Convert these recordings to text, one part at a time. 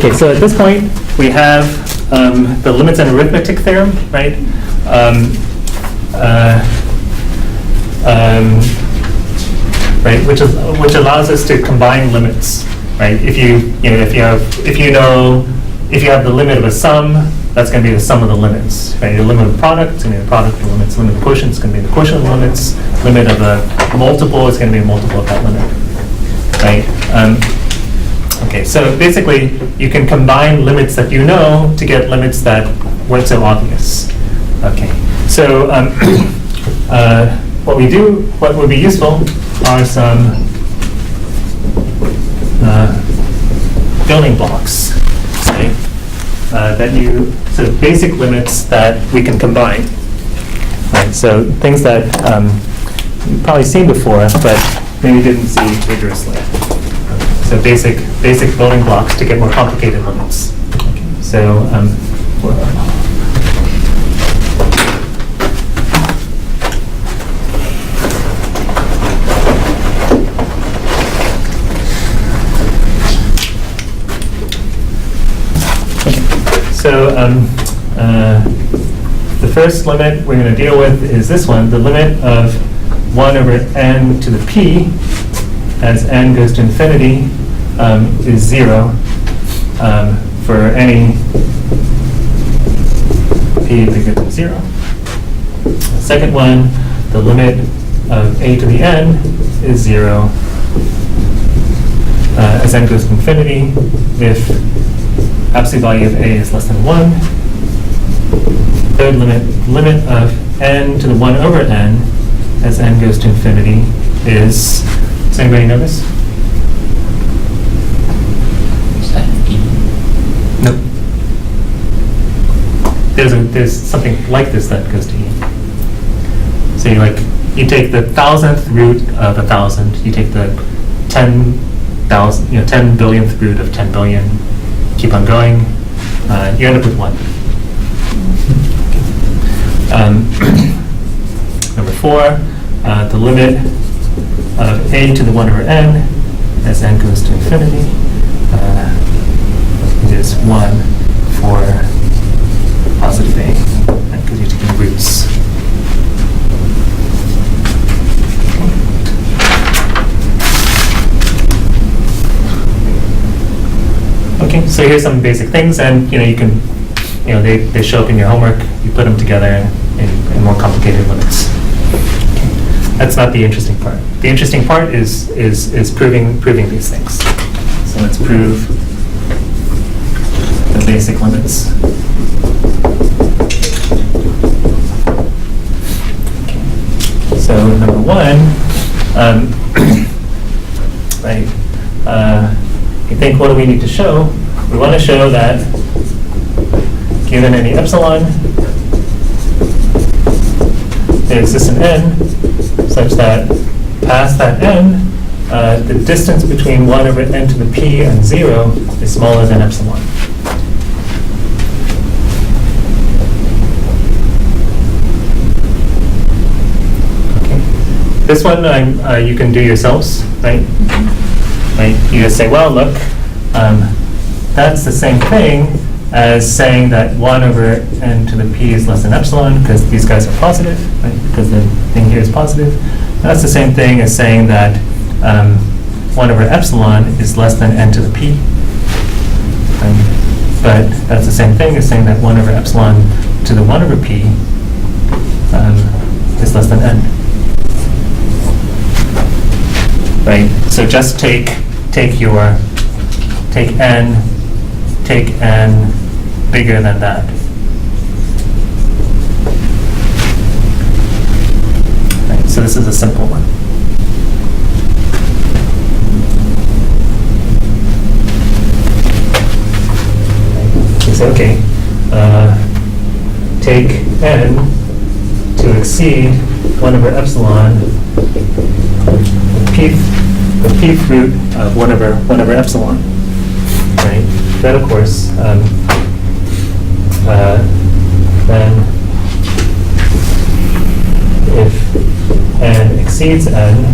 Okay, so at this point, we have the limits and arithmetic theorem, right? Right, which allows us to combine limits, right? If you have the limit of a sum, that's going to be the sum of the limits, right? The limit of the product is going to be the product of the limits. Limit of the quotient is going to be the quotient of the limits. Limit of the multiple is going to be a multiple of that limit, right? Okay, so basically, you can combine limits that you know to get limits that weren't so obvious. Okay, so what would be useful are some building blocks, okay? So basic limits that we can combine. Right, so things that you've probably seen before, but maybe didn't see rigorously. So basic building blocks to get more complicated limits. Okay, so the first limit we're going to deal with is this one, the limit of 1 over n to the p as n goes to infinity is 0 for any p bigger than 0. The second one, the limit of a to the n is 0 as n goes to infinity if absolute value of a is less than 1. Third limit of n to the 1 over n as n goes to infinity is, does anybody know this? Is that e? Nope. There's something like this that goes to e. So you take the 1,000th root of 1,000, you take the 10 billionth root of 10 billion, keep on going, you end up with 1. Number 4, the limit of a to the 1 over n as n goes to infinity is 1 for positive a, because you're taking roots. Okay, so here's some basic things, and you can, they show up in your homework. You put them together in more complicated limits. Okay. That's not the interesting part. The interesting part is proving these things. So let's prove the basic limits. Okay. So number 1, right? You think, what do we need to show? We want to show that given any epsilon, there exists an n such that past that n, the distance between 1 over n to the p and 0 is smaller than epsilon. Okay. This one you can do yourselves, right? Right? You just say, well, look, that's the same thing as saying that 1 over n to the p is less than epsilon, because these guys are positive, right? Because the thing here is positive. That's the same thing as saying that 1 over epsilon is less than n to the p. But that's the same thing as saying that 1 over epsilon to the 1 over p is less than n. Right? So just take n bigger than that. Right, so this is a simple one. You say, okay, take n to exceed 1 over epsilon, the pth root of 1 over epsilon. Right? Then, of course, then if n exceeds n,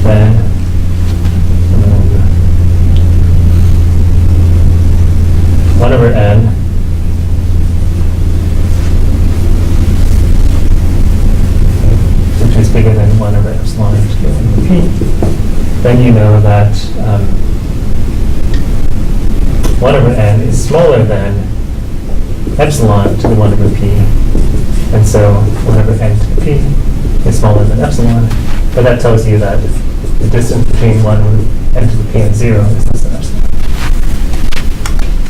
then then you know that 1 over n is smaller than epsilon to the 1 over p. And so 1 over n to the p is smaller than epsilon. But that tells you that the distance between 1 over n to the p and 0 is less than epsilon.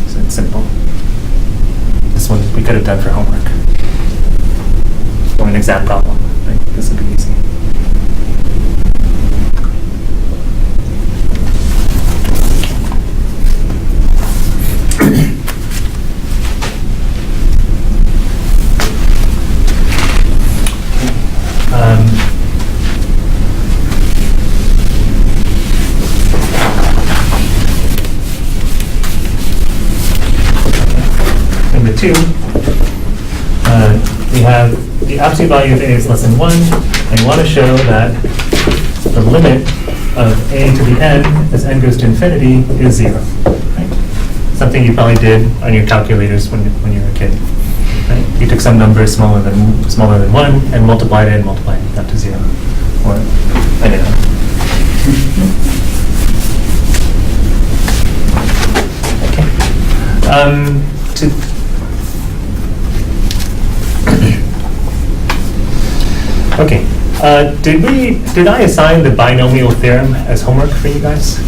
So it's simple. This one we could have done for homework. Or an exam problem. Right? This would be easy. Number 2, we have the absolute value of a is less than 1, and we want to show that the limit of a to the n as n goes to infinity is 0. Right? Something you probably did on your calculators when you were a kid. Right? You took some number smaller than 1 and multiplied it up to 0. Or, I don't know. Okay. Did I assign the binomial theorem as homework for you guys?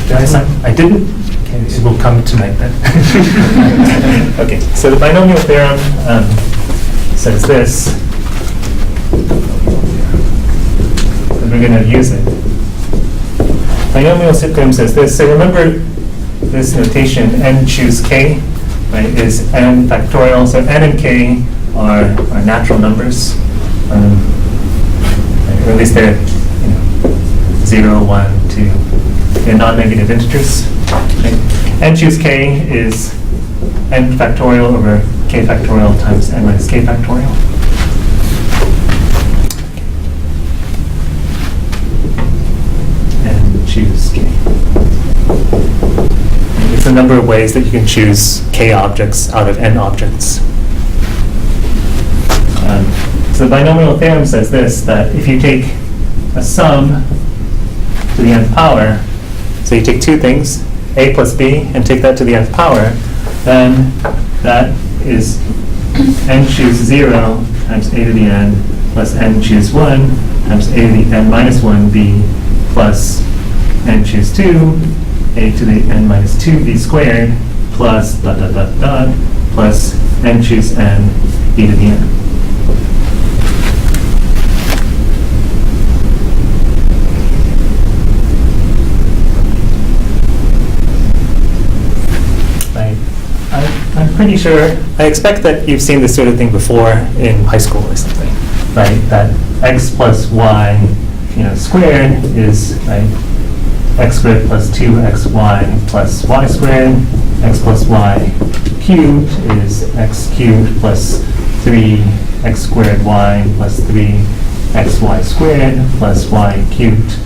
Did I assign? I didn't? Okay, it will come tonight then. Okay, so the binomial theorem says this, and we're going to use it. Binomial theorem says this. So remember this notation, n choose k, right, is n factorial. So n and k are natural numbers. Or at least they're 0, 1, 2. They're non-negative integers. Okay. N choose k is n factorial over k factorial times n minus k factorial. And choose k. It's a number of ways that you can choose k objects out of n objects. So the binomial theorem says this, that if you take a sum to the nth power, so you take two things, a plus b, and take that to the nth power, then that is n choose 0 times a to the n plus n choose 1 times a to the n minus 1b plus n choose 2, a to the n minus 2b squared plus dot dot dot dot plus n choose n b to the n. I'm pretty sure, I expect that you've seen this sort of thing before in high school or something, right? That x plus y, squared is, right, x squared plus 2xy plus y squared. X plus y cubed is x cubed plus 3x squared y plus 3xy squared plus y cubed,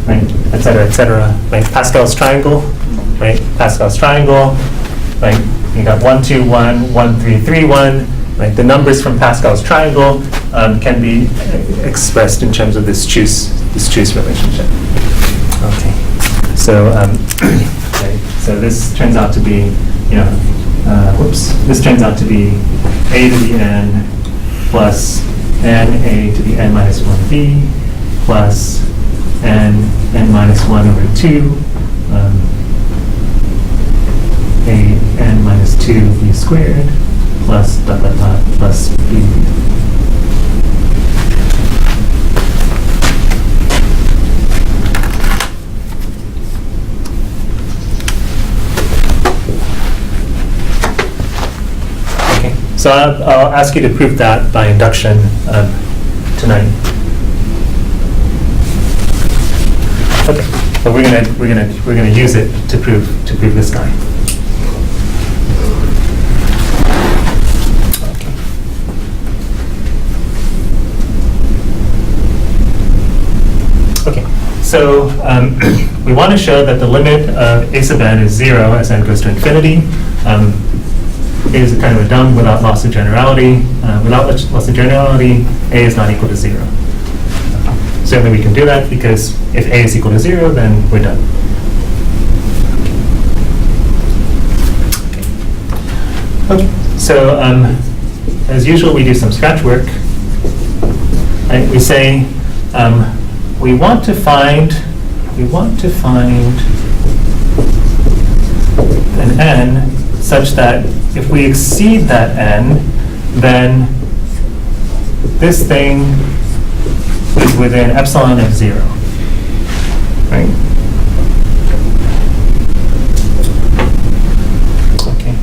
right, et cetera, right? Pascal's triangle, right? Pascal's triangle, right? You got 1, 2, 1, 1, 3, 3, 1. Right? The numbers from Pascal's triangle can be expressed in terms of this choose relationship. Okay. So right. So this turns out to be, this turns out to be a to the n plus n a to the n minus 1b plus n minus 1 over 2. A n minus 2b squared plus dot dot dot plus b. Okay, so I'll ask you to prove that by induction tonight. Okay, but we're gonna use it to prove this guy. Okay, so we want to show that the limit of a sub n is 0 as n goes to infinity. A is kind of a dumb without loss of generality. Without loss of generality, a is not equal to 0. certainly we can do that, because if a is equal to 0, then we're done. Okay, so as usual, we do some scratch work. Right? We say we want to find an n such that if we exceed that n, then this thing is within epsilon of 0. Right? Okay.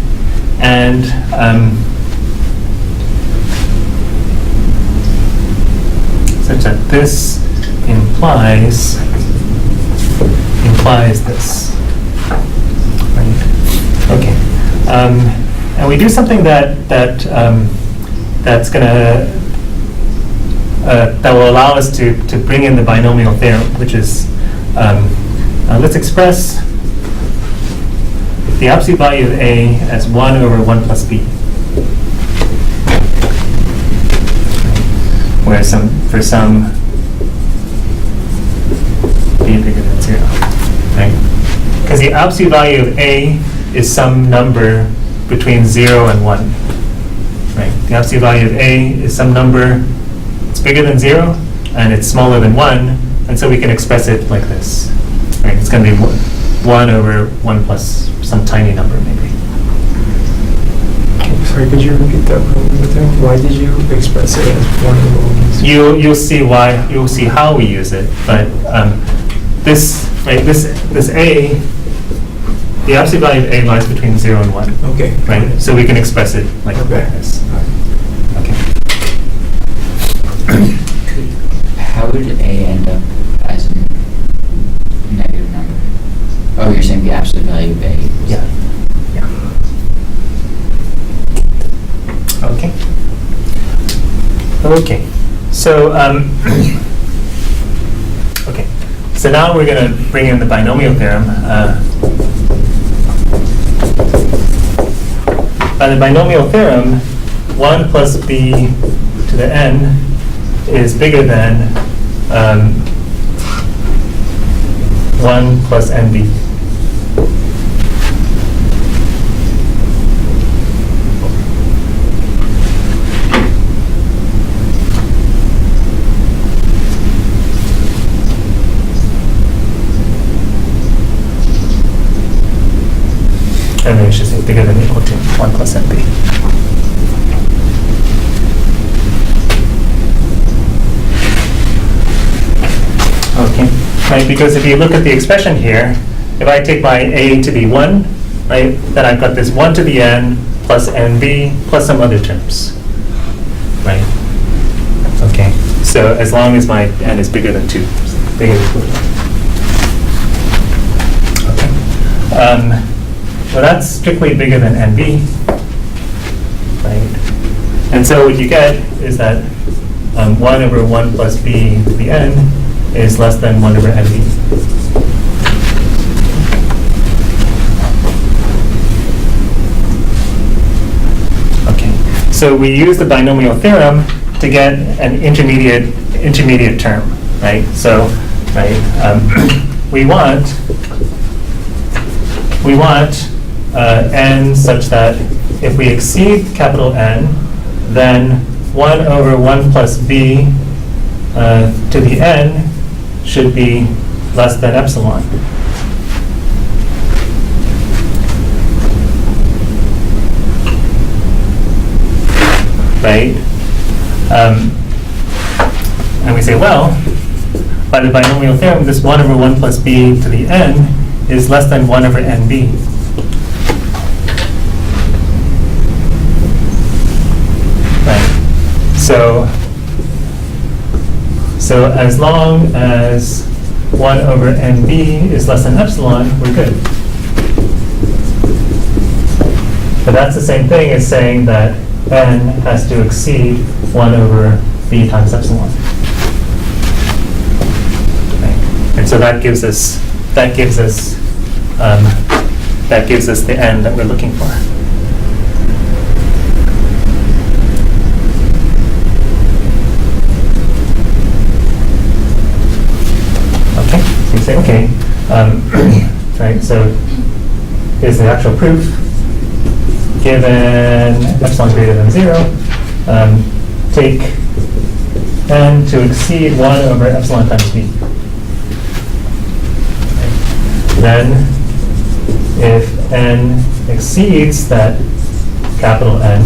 And such that this implies this. Right? Okay. And we do something that will allow us to bring in the binomial theorem, which is let's express the absolute value of a as 1 over 1 plus b, where for some b bigger than 0, right? Because the absolute value of a is some number between 0 and 1, right? The absolute value of a is some number, it's bigger than 0 and it's smaller than 1, and so we can express it like this, right? It's going to be 1 over 1 plus some tiny number, maybe. Sorry, could you repeat that one more time? Why did you express it as 1 over 1 plus? You'll see why. You'll see how we use it. But this a, the absolute value of a lies between 0 and 1. Okay. Right. So we can express it like this. Okay. How would A end up as a negative number? Oh, you're saying the absolute value of A? Yeah. Yeah. Okay. Okay. So okay. So now we're going to bring in the binomial theorem. By the binomial theorem, 1 plus b to the n is bigger than 1 plus nb. And then we should say bigger than or equal to 1 plus nb. Okay, right, because if you look at the expression here, if I take my a to be 1, right, then I've got this 1 to the n plus nb plus some other terms, right? Okay, so as long as my n is bigger than 2, bigger than 2. Okay. Well, that's strictly bigger than nb, right? And so what you get is that 1 over 1 plus b to the n is less than 1 over nb. Okay, so we use the binomial theorem to get an intermediate term, right? So, right, we want n such that if we exceed capital N, then 1 over 1 plus b to the n should be less than epsilon. Right? And we say, well, by the binomial theorem, this 1 over 1 plus b to the n is less than 1 over nb. Right. So as long as 1 over nb is less than epsilon, we're good. But that's the same thing as saying that n has to exceed 1 over b times epsilon. Right. And so that gives us the n that we're looking for. say, okay, right, so here's the actual proof. Given epsilon greater than 0, take n to exceed 1 over epsilon times b. Then, if n exceeds that capital N,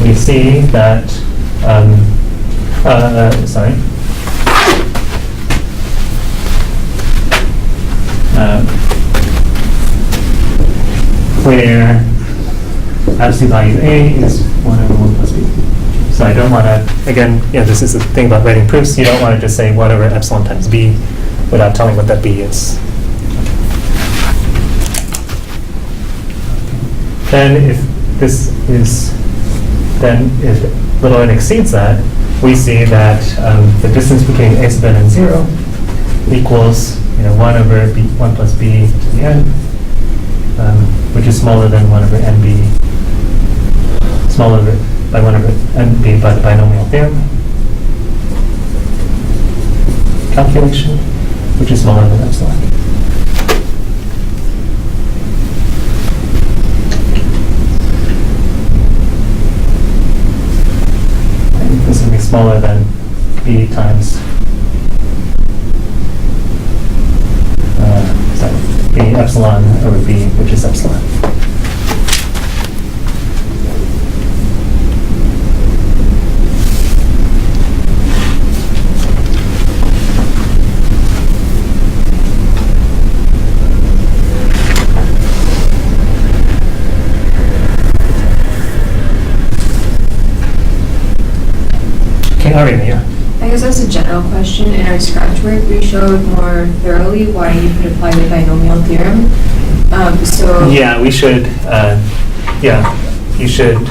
we see that, where absolute value A is 1 over 1 plus B. So I don't want to, again, this is the thing about writing proofs, you don't want to just say 1 over epsilon times B without telling what that B is. Then if this is, then if little n exceeds that, we see that the distance between a sub n and 0 equals 1 over b, 1 plus b to the n, which is smaller than 1 over nb, smaller by 1 over nb by the binomial theorem calculation, which is smaller than epsilon. And this will be smaller than b times b epsilon over b, which is epsilon. Okay, Ariana, yeah. I guess that's a general question. In our scratch work, we showed more thoroughly why you could apply the binomial theorem. Yeah, we should, you should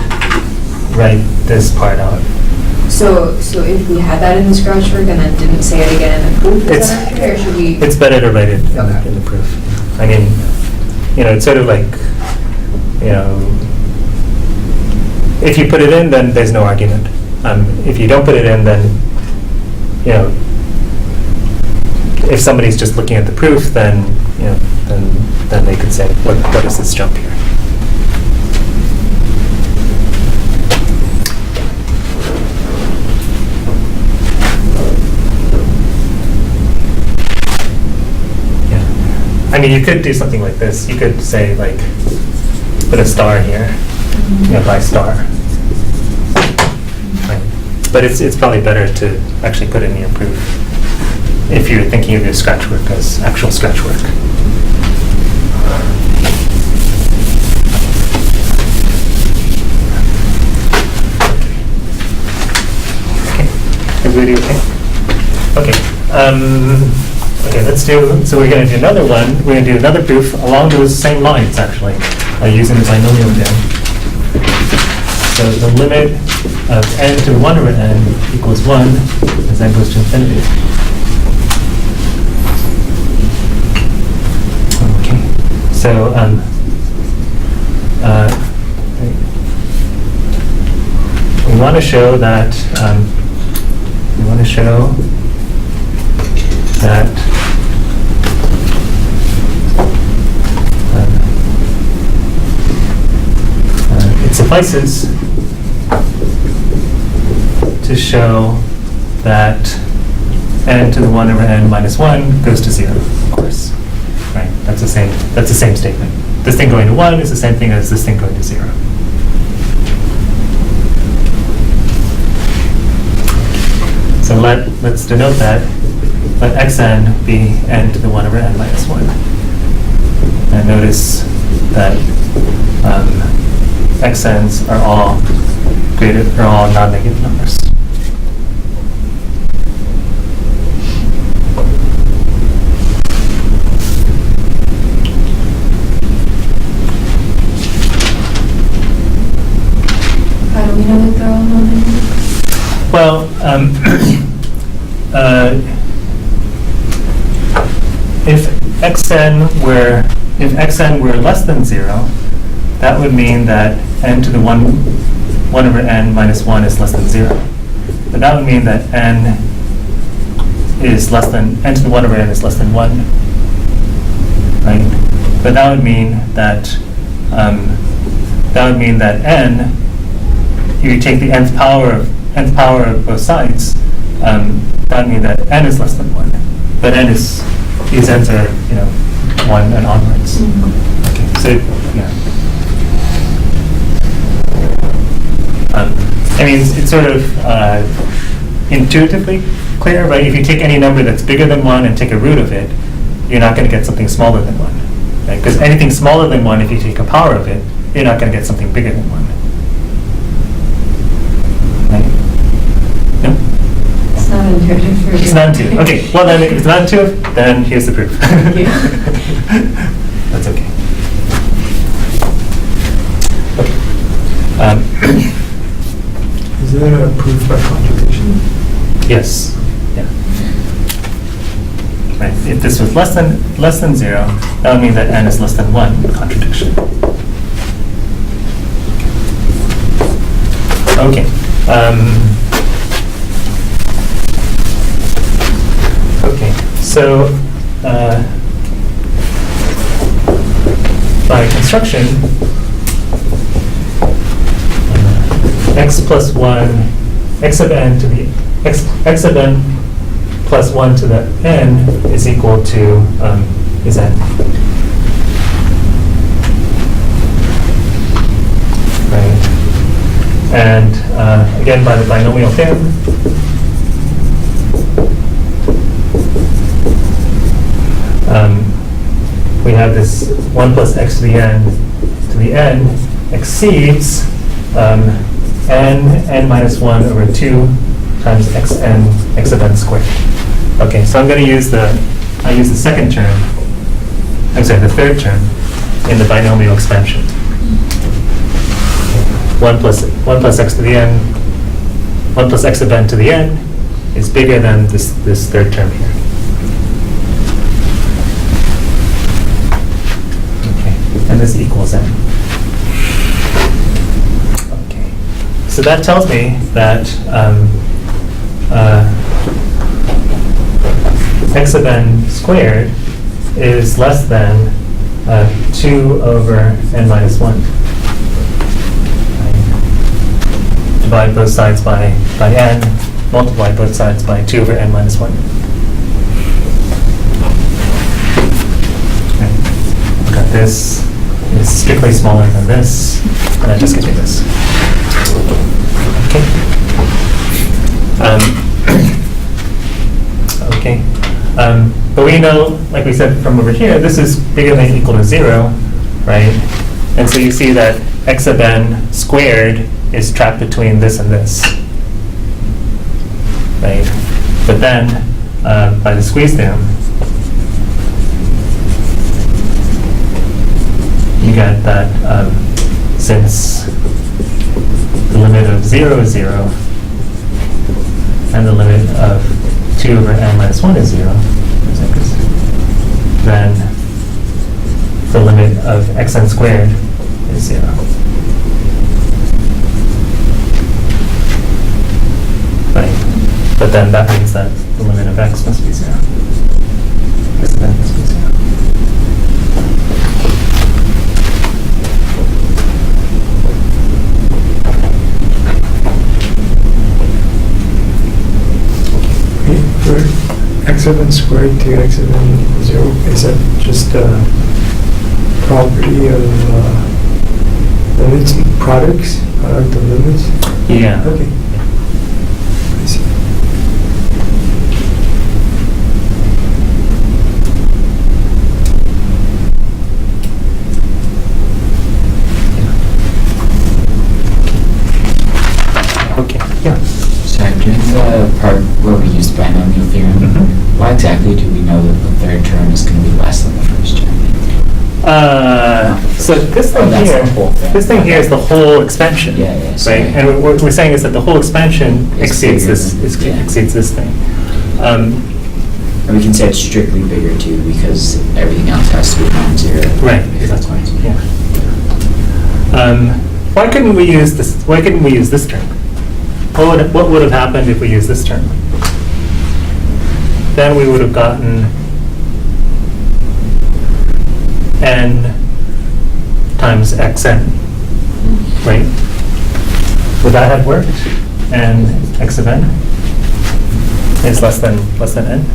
write this part out. So if we had that in the scratch work and then didn't say it again in the proof, is that okay, or should we? It's better to write it Okay. in the proof. I mean, it's sort of like, if you put it in, then there's no argument. If you don't put it in, then, if somebody's just looking at the proof, then, then they could say, what is this jump here? Yeah. I mean, you could do something like this. You could say, like, put a star here, by star. Right. But it's probably better to actually put it in your proof if you're thinking of your scratch work as actual scratch work. Okay. Everybody okay? Okay. Okay, so we're going to do another one. We're going to do another proof along those same lines, actually, using the binomial again. So the limit of n to 1 over n equals 1 as n goes to infinity. Okay, so we want to show that it suffices to show that n to the 1 over n minus 1 goes to 0, of course. Right? That's the same statement. This thing going to 1 is the same thing as this thing going to 0. So let's denote that. Let xn be n to the 1 over n minus 1. And notice that xn's are all non-negative numbers. How do we know that they're all non-negative? Well, if xn were less than 0, that would mean that n to the 1 over n minus 1 is less than 0. But that would mean that n is less than, n to the 1 over n is less than 1, right? But that would mean that n, if you take the nth power of both sides, that would mean that n is less than 1. But these n's are, 1 and onwards. Okay, so, yeah. I mean, it's sort of intuitively clear, right? If you take any number that's bigger than 1 and take a root of it, you're not going to get something smaller than 1. Right? Because anything smaller than 1, if you take a power of it, you're not going to get something bigger than 1. Right? No? It's not intuitive for you. It's not intuitive. Okay, well then, if it's not intuitive, then here's the proof. Thank you. That's okay. Is there a proof by contradiction? Yes. Yeah. Right. If this was less than 0, that would mean that n is less than 1 contradiction. Okay. Okay. So by construction, x plus 1, x of n to the x of n plus 1 to the n is equal to is n. Right. And again, by the binomial theorem, we have this 1 plus x to the n exceeds n minus 1 over 2 times x of n squared. Okay, so I'm going to use the second term, the third term in the binomial expansion. 1 plus x to the n, 1 plus x of n to the n is bigger than this third term here. Okay, and this equals n. Okay, so that tells me that x of n squared is less than 2 over n minus 1. Divide both sides by n, multiply both sides by 2 over n minus 1. Okay. Got this is strictly smaller than this, and I just get you this. Okay. Okay. But we know, like we said from over here, this is bigger than or equal to 0, right? And so you see that x of n squared is trapped between this and this, right? But then, by the squeeze theorem, you get that since the limit of 0 is 0, and the limit of 2 over n minus 1 is 0, then the limit of xn squared is 0. Right. But then that means that the limit of x must be 0. X of n must be 0. For x of n squared to x of n equals 0, is that just a property of limits, product of limits? Yeah. Okay. I see. Okay. Yeah. Sorry, during the part where we used binomial theorem, why exactly do we know that the third term is going to be less than the first term? So this thing that's here, the whole thing. this thing here is the whole expansion, Yeah, yeah, right? sorry. And what we're saying is that the whole expansion It's exceeds bigger this, than- yeah. exceeds this thing. And we can say it's strictly bigger too because everything else has to be non-zero. Right. Because that's why it's Yeah. Why couldn't we use this? Why couldn't we use this term? What would have happened if we used this term? then we would have gotten n times xn, right? Would that have worked? And x of n is less than n?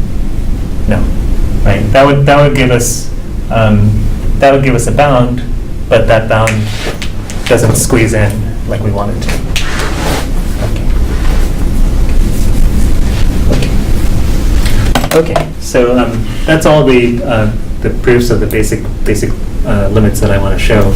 No, right? That would give us a bound, but that bound doesn't squeeze in like we want it to. Okay, so that's all the proofs of the basic limits that I want to show.